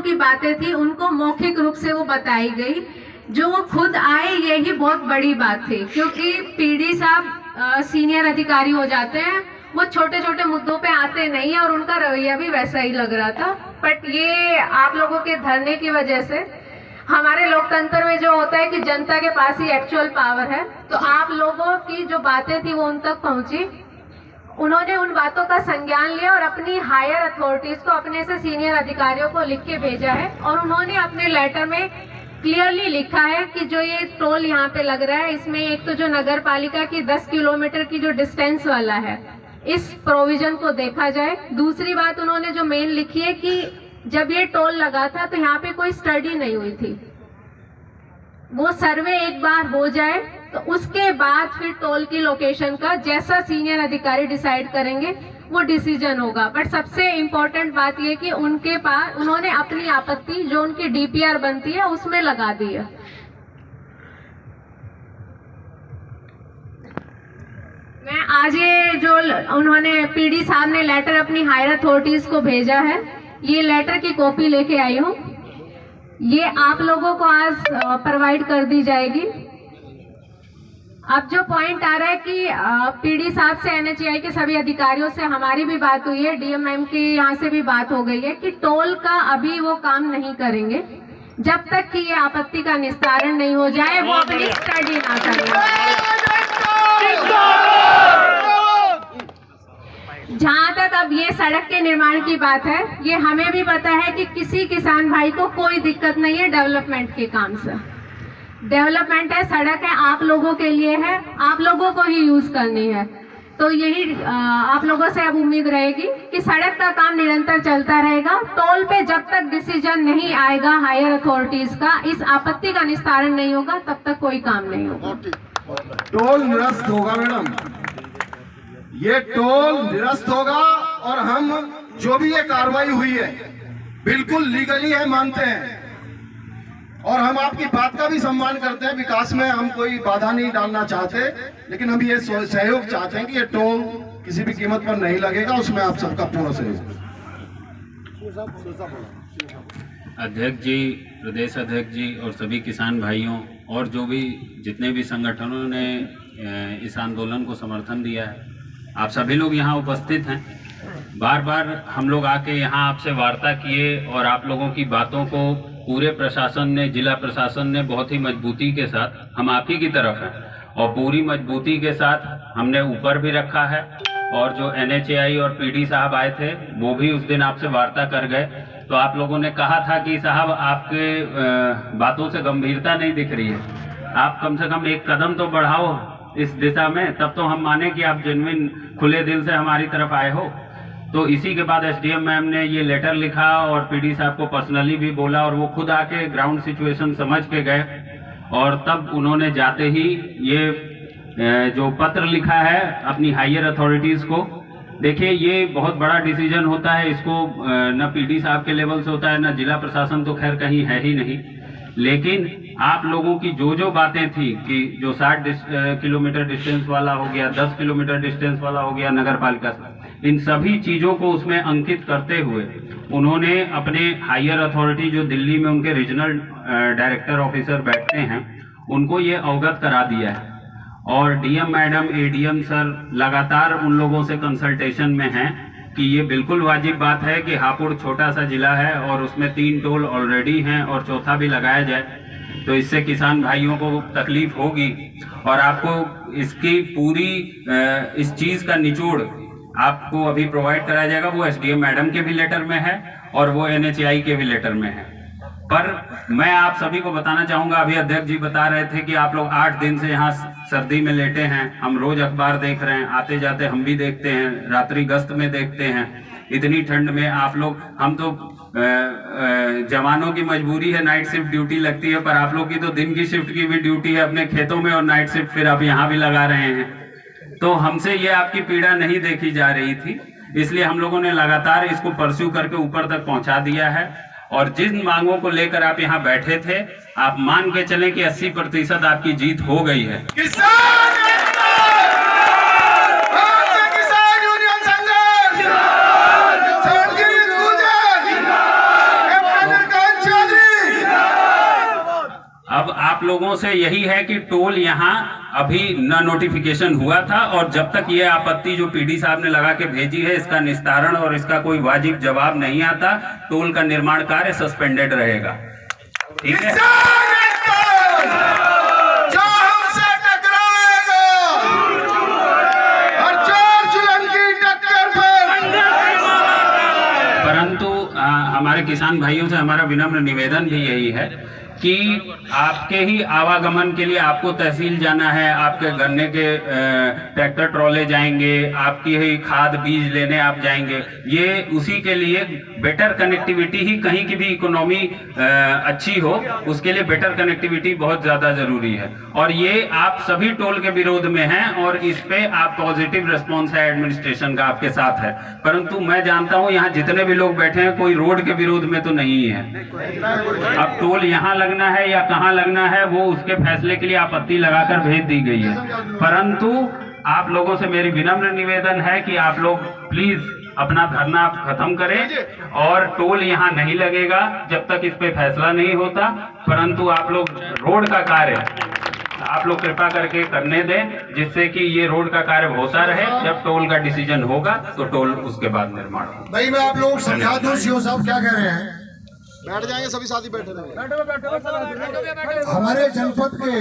की बातें थी उनको मौखिक रूप से वो बताई गई, जो वो खुद आए यही बहुत बड़ी बात थी, क्योंकि पीडी साहब सीनियर अधिकारी हो जाते हैं, वो छोटे छोटे मुद्दों पे आते नहीं है और उनका रवैया भी वैसा ही लग रहा था। बट ये आप लोगों के धरने की वजह से, हमारे लोकतंत्र में जो होता है कि जनता के पास ही एक्चुअल पावर है, तो आप लोगों की जो बातें थी वो उन तक पहुंची, उन्होंने उन बातों का संज्ञान लिया और अपनी हायर अथॉरिटीज को, अपने से सीनियर अधिकारियों को लिख के भेजा है। और उन्होंने अपने लेटर में क्लियरली लिखा है कि जो ये टोल यहाँ पे लग रहा है, इसमें एक तो जो नगर पालिका की 10 किलोमीटर की जो डिस्टेंस वाला है, इस प्रोविजन को देखा जाए। दूसरी बात उन्होंने जो मेन लिखी है कि जब ये टोल लगा था तो यहाँ पे कोई स्टडी नहीं हुई थी, वो सर्वे एक बार हो जाए तो उसके बाद फिर टोल की लोकेशन का जैसा सीनियर अधिकारी डिसाइड करेंगे वो डिसीजन होगा। बट सबसे इम्पोर्टेंट बात ये कि उनके पास, उन्होंने अपनी आपत्ति जो उनकी डीपीआर बनती है उसमें लगा दी है। मैं आज ये जो उन्होंने पीडी साहब ने लेटर अपनी हायर अथॉरिटीज को भेजा है, ये लेटर की कॉपी लेके आई हूँ, ये आप लोगों को आज प्रोवाइड कर दी जाएगी। अब जो पॉइंट आ रहा है कि पीडी साहब से, एनएचएआई के सभी अधिकारियों से हमारी भी बात हुई है, डीएम मैम की यहाँ से भी बात हो गई है कि टोल का अभी वो काम नहीं करेंगे जब तक कि ये आपत्ति का निस्तारण नहीं हो जाए, वो अपनी स्टडी ना करें। जहाँ तक अब ये सड़क के निर्माण की बात है, ये हमें भी पता है कि किसी किसान भाई को कोई दिक्कत नहीं है डेवलपमेंट के काम से। डेवलपमेंट है, सड़क है, आप लोगों के लिए है, आप लोगों को ही यूज करनी है। तो यही आप लोगों से अब उम्मीद रहेगी कि सड़क का काम निरंतर चलता रहेगा। टोल पे जब तक डिसीजन नहीं आएगा हायर अथॉरिटीज का, इस आपत्ति का निस्तारण नहीं होगा, तब तक कोई काम नहीं होगा। टोल निरस्त होगा मैडम, ये टोल निरस्त होगा और हम जो भी ये कार्रवाई हुई है बिल्कुल लीगली है, मानते हैं और हम आपकी बात का भी सम्मान करते हैं। विकास में हम कोई बाधा नहीं डालना चाहते, लेकिन हम ये सहयोग चाहते हैं कि ये टोल किसी भी कीमत पर नहीं लगेगा, उसमें आप सबका पूरा सहयोग। अध्यक्ष जी, प्रदेश अध्यक्ष जी और सभी किसान भाइयों और जो भी जितने भी संगठनों ने इस आंदोलन को समर्थन दिया है, आप सभी लोग यहाँ उपस्थित हैं। बार बार हम लोग आके यहाँ आपसे वार्ता किए और आप लोगों की बातों को पूरे प्रशासन ने, जिला प्रशासन ने बहुत ही मजबूती के साथ, हम आप ही की तरफ हैं और पूरी मजबूती के साथ हमने ऊपर भी रखा है। और जो एनएचएआई और पीडी साहब आए थे वो भी उस दिन आपसे वार्ता कर गए, तो आप लोगों ने कहा था कि साहब आपके बातों से गंभीरता नहीं दिख रही है, आप कम से कम एक कदम तो बढ़ाओ इस दिशा में, तब तो हम माने कि आप जेन्युइन खुले दिल से हमारी तरफ आए हो। तो इसी के बाद एसडीएम मैम ने ये लेटर लिखा और पीडी साहब को पर्सनली भी बोला और वो खुद आके ग्राउंड सिचुएशन समझ के गए और तब उन्होंने जाते ही ये जो पत्र लिखा है अपनी हायर अथॉरिटीज को। देखिए ये बहुत बड़ा डिसीजन होता है, इसको न पीडी साहब के लेवल से होता है, न जिला प्रशासन तो खैर कहीं है ही नहीं, लेकिन आप लोगों की जो बातें थी कि जो 60 किलोमीटर डिस्टेंस वाला हो गया, 10 किलोमीटर डिस्टेंस वाला हो गया नगर पालिका से, इन सभी चीज़ों को उसमें अंकित करते हुए उन्होंने अपने हायर अथॉरिटी जो दिल्ली में उनके रीजनल डायरेक्टर ऑफिसर बैठते हैं उनको ये अवगत करा दिया है। और डीएम मैडम, एडीएम सर लगातार उन लोगों से कंसल्टेशन में हैं कि ये बिल्कुल वाजिब बात है कि हापुड़ छोटा सा जिला है और उसमें 3 टोल ऑलरेडी हैं और चौथा भी लगाया जाए तो इससे किसान भाइयों को तकलीफ होगी। और आपको इसकी पूरी इस चीज़ का निचोड़ आपको अभी प्रोवाइड कराया जाएगा, वो एसडीएम मैडम के भी लेटर में है और वो एनएचएआई के भी लेटर में है। पर मैं आप सभी को बताना चाहूँगा, अभी अध्यक्ष जी बता रहे थे कि आप लोग 8 दिन से यहाँ सर्दी में लेटे हैं, हम रोज अखबार देख रहे हैं, आते जाते हम भी देखते हैं, रात्रि गश्त में देखते हैं, इतनी ठंड में आप लोग, हम तो जवानों की मजबूरी है, नाइट शिफ्ट ड्यूटी लगती है, पर आप लोग की तो दिन की शिफ्ट की भी ड्यूटी है अपने खेतों में और नाइट शिफ्ट फिर आप यहाँ भी लगा रहे हैं। तो हमसे ये आपकी पीड़ा नहीं देखी जा रही थी, इसलिए हम लोगों ने लगातार इसको परस्यू करके ऊपर तक पहुंचा दिया है। और जिन मांगों को लेकर आप यहाँ बैठे थे, आप मान के चलें कि 80% आपकी जीत हो गई है। आप लोगों से यही है कि टोल यहाँ अभी न नोटिफिकेशन हुआ था, और जब तक ये आपत्ति जो पीडी साहब ने लगा के भेजी है इसका निस्तारण और इसका कोई वाजिब जवाब नहीं आता, टोल का निर्माण कार्य सस्पेंडेड रहेगा। ठीक है, जो हमसे टकराएगा और चोर चुलन की टक्कर पर। परंतु हमारे किसान भाइयों से हमारा विनम्र निवेदन भी यही है कि आपके ही आवागमन के लिए आपको तहसील जाना है, आपके गन्ने के ट्रैक्टर ट्रॉले जाएंगे, आपकी ही खाद बीज लेने आप जाएंगे, ये उसी के लिए बेटर कनेक्टिविटी ही, कहीं की भी इकोनॉमी अच्छी हो उसके लिए बेटर कनेक्टिविटी बहुत ज़्यादा ज़रूरी है। और ये आप सभी टोल के विरोध में हैं और इस पे आप पॉजिटिव रिस्पॉन्स है एडमिनिस्ट्रेशन का आपके साथ है। परंतु मैं जानता हूँ यहाँ जितने भी लोग बैठे हैं कोई रोड के विरोध में तो नहीं है। अब टोल यहाँ लगना है या कहाँ लगना है वो उसके फैसले के लिए आपत्ति लगाकर भेज दी गई है। परंतु आप लोगों से मेरी विनम्र निवेदन है कि आप लोग प्लीज अपना धरना खत्म करें और टोल यहाँ नहीं लगेगा जब तक इस पे फैसला नहीं होता। परंतु आप लोग रोड का कार्य आप लोग कृपा करके करने दें, जिससे कि ये रोड का कार्य होता रहे। जब टोल का डिसीजन होगा तो टोल उसके बाद निर्माण होगा। भाई मैं आप लोगों को समझा दूं, सीओ साहब क्या कह रहे हैं। बैठ जाएंगे सभी साथी, बैठे रहेंगे। हमारे जनपद के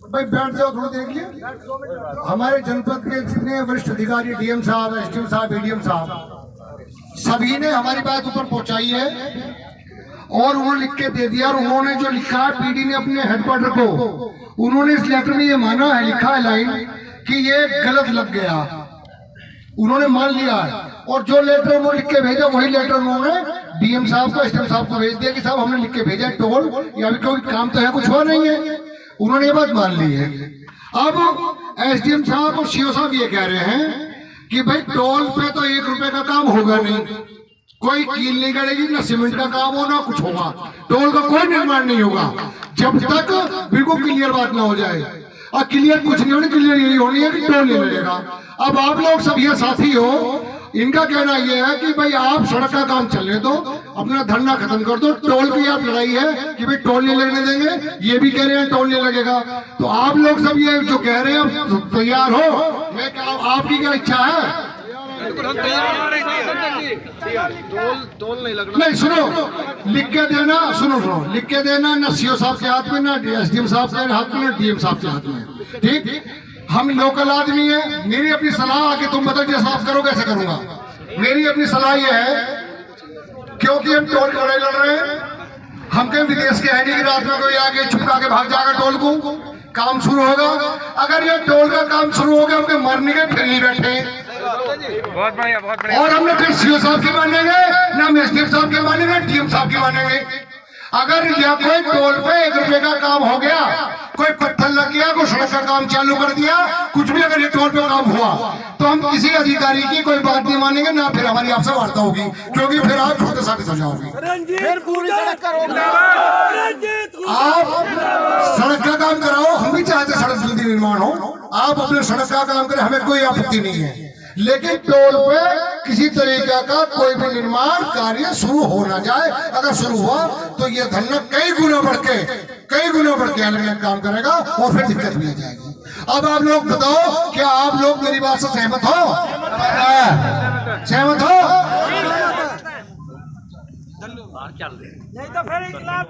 भाई बैठ जाओ थोड़ा देखिए। हमारे जनपद के जितने वरिष्ठ अधिकारी डीएम साहब, एसडीएम साहब, एडीएम साहब सभी ने हमारी बात ऊपर पहुंचाई है और उन्होंने लिख के दे दिया। और उन्होंने जो लिखा है पीडी ने अपने हेडक्वार्टर को, उन्होंने इस लेटर में ये माना है, लिखा है लाइन कि ये गलत लग गया, उन्होंने मान लिया है। और जो लेटर उन्होंने लिख के भेजा वही लेटर उन्होंने डीएम साहब को, एसडीएम साहब को भेज दिया कि साहब हमने लिख के भेजा टोल, या अभी कोई काम तो है, कुछ हुआ नहीं है। उन्होंने ये बात मान ली है। अब एसडीएम साहब और सीओ साहब ये कह रहे हैं कि भाई टोल पे तो 1 रुपए का काम होगा नहीं, कोई कील नहीं गड़ेगी, ना सीमेंट का काम हो ना कुछ होगा, टोल का कोई निर्माण नहीं होगा जब तक बिल्कुल क्लियर बात ना हो जाए। और क्लियर कुछ नहीं होनी, क्लियर यही होनी है कि टोल नहीं लगेगा। अब आप लोग सब ये साथी हो, इनका कहना यह है कि भाई आप सड़क का काम चलने दो, अपना धरना खत्म कर दो। टोल की आप लड़ाई है कि भाई टोल नहीं लगने देंगे, ये भी कह रहे हैं टोल नहीं लगेगा। तो आप लोग सब ये जो कह रहे हैं तैयार हो, मैं क्या आपकी क्या इच्छा है? टोल नहीं लगना। नहीं सुनो, लिख के देना, सुनो लिख के देना, ना सीओ साहब के हाथ में, ना एसडीएम साहब के हाथ में, ना डीएम साहब के हाथ में। ठीक, हम लोकल आदमी है। मेरी अपनी सलाह आके तुम बताओ जैसा आप करो कैसे करूंगा। मेरी अपनी सलाह यह है, क्योंकि हम टोल की लड़ाई लड़ रहे हैं, हम कहीं विदेश के है नहीं कि रात में कोई आके छुपा के भाग जाएगा टोल को। काम शुरू होगा, अगर ये टोल का काम शुरू हो गया हमके मरने के फिर नहीं बैठे। बहुत बढ़िया, बहुत बढ़िया। और हम लोग फिर सीओ साहब की मानेंगे, ना एसडीएम साहब की मानेंगे, डीएम साहब की मानेंगे। अगर या कोई टोल पे 1 रुपए का काम हो गया, कोई पत्थर लग गया, कोई सड़क का काम चालू कर दिया, कुछ भी अगर ये टोल पे काम हुआ तो हम किसी अधिकारी की कोई बात नहीं मानेंगे, ना फिर हमारी आपसे वार्ता होगी, क्योंकि फिर आप छोटे साबित हो जाओगे। आप सड़क का काम कराओ, हम भी चाहते सड़क जल्दी निर्माण हो, आप अपने सड़क का काम करें, हमें कोई आपत्ति नहीं है। लेकिन टोल पे किसी तरीके का कोई भी निर्माण कार्य शुरू हो ना जाए। अगर शुरू हुआ तो ये धरना कई गुना बढ़ के अलग अलग काम करेगा और फिर दिक्कत भी आ जाएगी। अब आप लोग बताओ, क्या आप लोग मेरी बात से सहमत हो? सहमत हो?